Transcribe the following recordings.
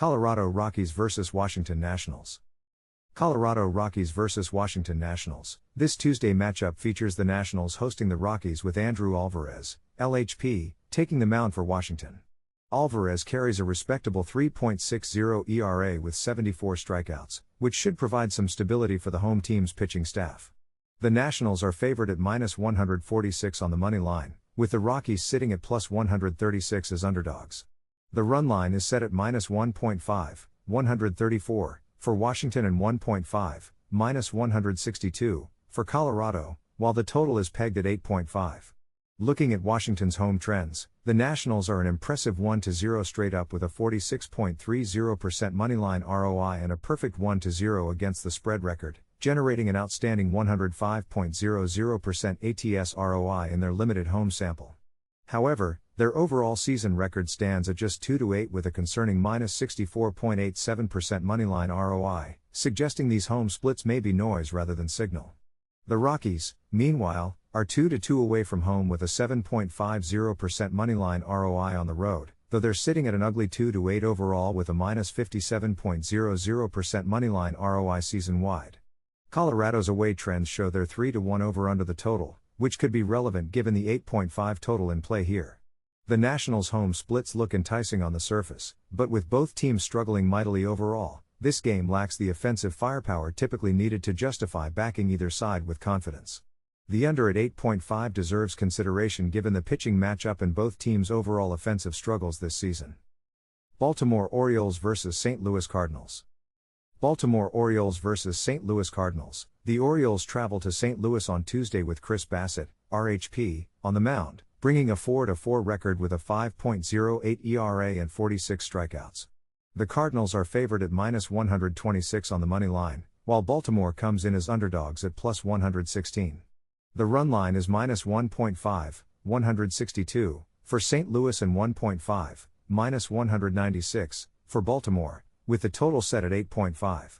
Colorado Rockies vs. Washington Nationals. Colorado Rockies vs. Washington Nationals. This Tuesday matchup features the Nationals hosting the Rockies with Andrew Alvarez, LHP, taking the mound for Washington. Alvarez carries a respectable 3.60 ERA with 74 strikeouts, which should provide some stability for the home team's pitching staff. The Nationals are favored at -146 on the money line, with the Rockies sitting at +136 as underdogs. The run line is set at -1.5, 134, for Washington and 1.5, -162, for Colorado, while the total is pegged at 8.5. Looking at Washington's home trends, the Nationals are an impressive 1-0 straight up with a 46.30% moneyline ROI and a perfect 1-0 against the spread record, generating an outstanding 105.00% ATS ROI in their limited home sample. However, their overall season record stands at just 2-8 with a concerning -64.87% moneyline ROI, suggesting these home splits may be noise rather than signal. The Rockies, meanwhile, are 2-2 away from home with a 7.50% moneyline ROI on the road, though they're sitting at an ugly 2-8 overall with a -57.00% moneyline ROI season-wide. Colorado's away trends show their 3-1 over under the total, which could be relevant given the 8.5 total in play here. The Nationals' home splits look enticing on the surface, but with both teams struggling mightily overall, this game lacks the offensive firepower typically needed to justify backing either side with confidence. The under at 8.5 deserves consideration given the pitching matchup and both teams' overall offensive struggles this season. Baltimore Orioles vs. St. Louis Cardinals. Baltimore Orioles vs. St. Louis Cardinals. The Orioles travel to St. Louis on Tuesday with Chris Bassitt, RHP, on the mound, bringing a 4-4 record with a 5.08 ERA and 46 strikeouts. The Cardinals are favored at -126 on the money line, while Baltimore comes in as underdogs at +116. The run line is -1.5, 162, for St. Louis and 1.5, -196, for Baltimore, with the total set at 8.5.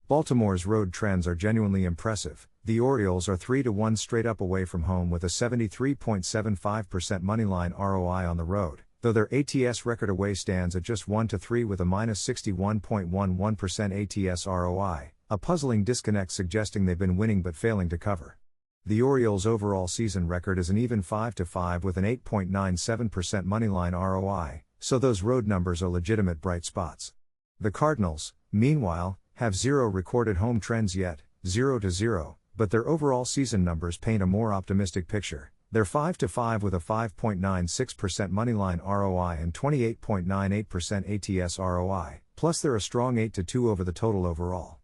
Baltimore's road trends are genuinely impressive. The Orioles are 3-1 straight up away from home with a 73.75% moneyline ROI on the road, though their ATS record away stands at just 1-3 with a -61.11% ATS ROI, a puzzling disconnect suggesting they've been winning but failing to cover. The Orioles' overall season record is an even 5-5 with an 8.97% moneyline ROI, so those road numbers are legitimate bright spots. The Cardinals, meanwhile, have 0 recorded home trends yet, 0-0, but their overall season numbers paint a more optimistic picture. They're 5-5 with a 5.96% moneyline ROI and 28.98% ATS ROI, plus they're a strong 8-2 over the total overall.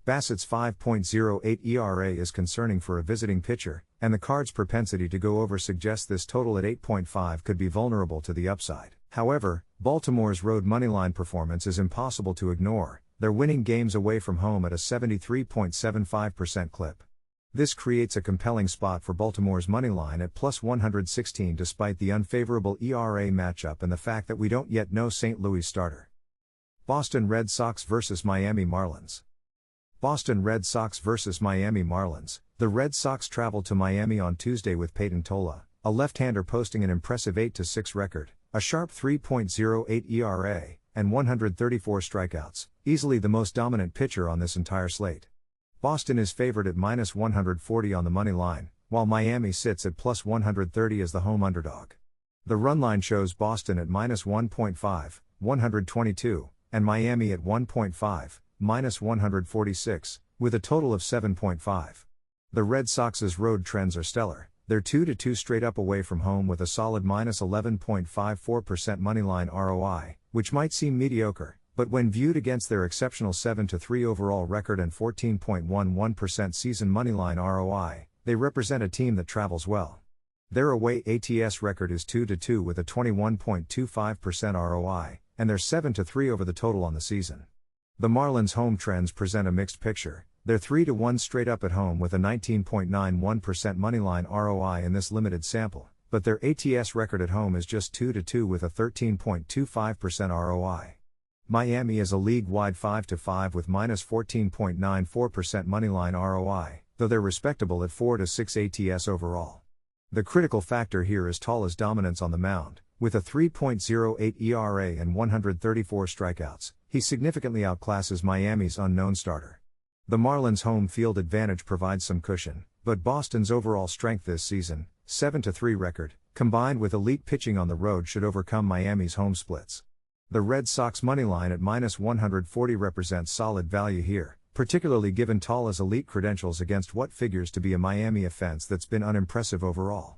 Bassitt's 5.08 ERA is concerning for a visiting pitcher, and the Cards' propensity to go over suggests this total at 8.5 could be vulnerable to the upside. However, Baltimore's road moneyline performance is impossible to ignore. They're winning games away from home at a 73.75% clip. This creates a compelling spot for Baltimore's moneyline at +116 despite the unfavorable ERA matchup and the fact that we don't yet know St. Louis' starter. Boston Red Sox vs. Miami Marlins. Boston Red Sox vs. Miami Marlins. The Red Sox travel to Miami on Tuesday with Peyton Tola, a left-hander posting an impressive 8-6 record, a sharp 3.08 ERA, and 134 strikeouts, easily the most dominant pitcher on this entire slate. Boston is favored at -140 on the money line, while Miami sits at +130 as the home underdog. The run line shows Boston at -1.5, 122, and Miami at 1.5, -146, with a total of 7.5. The Red Sox's road trends are stellar. They're 2-2 straight up away from home with a solid -11.54% moneyline ROI, which might seem mediocre, but when viewed against their exceptional 7-3 overall record and 14.11% season moneyline ROI, they represent a team that travels well. Their away ATS record is 2-2 with a 21.25% ROI, and they're 7-3 over the total on the season. The Marlins' home trends present a mixed picture. They're 3-1 straight up at home with a 19.91% moneyline ROI in this limited sample, but their ATS record at home is just 2-2 with a 13.25% ROI. Miami is a league-wide 5-5 with -14.94% moneyline ROI, though they're respectable at 4-6 ATS overall. The critical factor here is Tola's dominance on the mound, with a 3.08 ERA and 134 strikeouts, he significantly outclasses Miami's unknown starter. The Marlins' home field advantage provides some cushion, but Boston's overall strength this season, 7-3 record, combined with elite pitching on the road should overcome Miami's home splits. The Red Sox moneyline at -140 represents solid value here, particularly given Tallah's elite credentials against what figures to be a Miami offense that's been unimpressive overall.